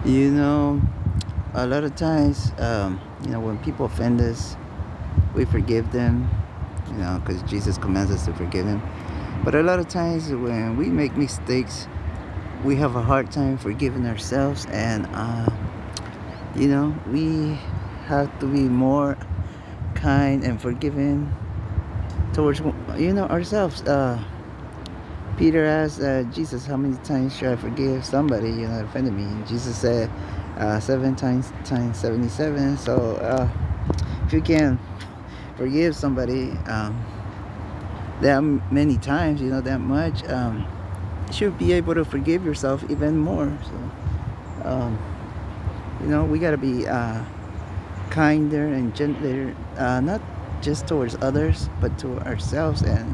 You know, a lot of times, when people offend us, we forgive them, because Jesus commands us to forgive them. But a lot of times when we make mistakes, we have a hard time forgiving ourselves, and, we have to be more kind and forgiving towards, ourselves. Peter asked Jesus, how many times should I forgive somebody, that offended me? And Jesus said, 7 times 77. So if you can forgive somebody that many times, that much, you should be able to forgive yourself even more. So, we got to be kinder and gentler, not just towards others, but to ourselves, and,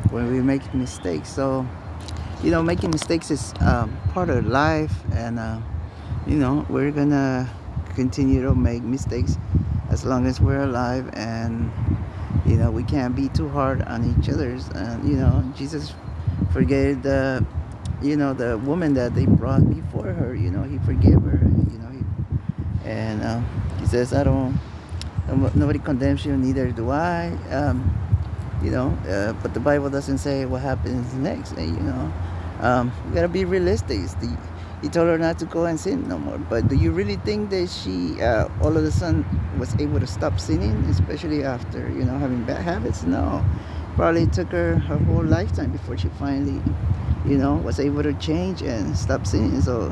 when we make mistakes. So, making mistakes is part of life, and we're gonna continue to make mistakes as long as we're alive, and we can't be too hard on each other's. And Jesus forgave the woman that they brought before her. He forgave her. And he says, I don't. Nobody condemns you, neither do I. But the Bible doesn't say what happens next. We gotta be realistic. He told her not to go and sin no more. But do you really think that she, all of a sudden, was able to stop sinning, especially after having bad habits? No, probably took her whole lifetime before she finally, was able to change and stop sinning. So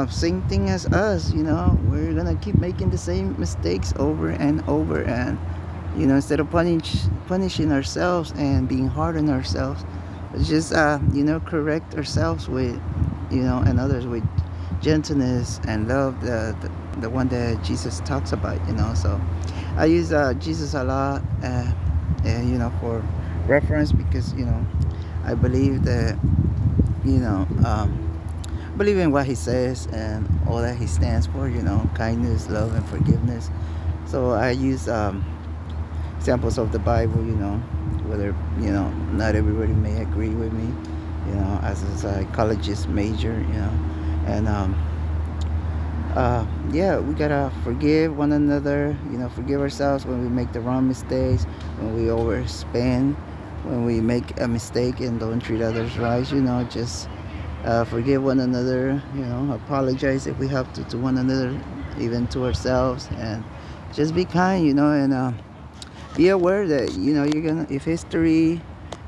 same thing as us. We're gonna keep making the same mistakes over and over, and instead of punishing ourselves and being hard on ourselves, let's just correct ourselves with and others with gentleness and love, the one that Jesus talks about. So I use Jesus a lot, for reference, because I believe that you know believe in what he says and all that he stands for. Kindness, love, and forgiveness. So I use examples of the Bible, whether, not everybody may agree with me, as a psychologist major, and yeah, we gotta forgive one another, forgive ourselves when we make the wrong mistakes, when we overspend, when we make a mistake and don't treat others right, just forgive one another, apologize if we have to one another, even to ourselves, and just be kind, and be aware that you're gonna, if history,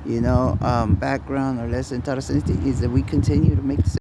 background or lesson taught us anything, is that we continue to make the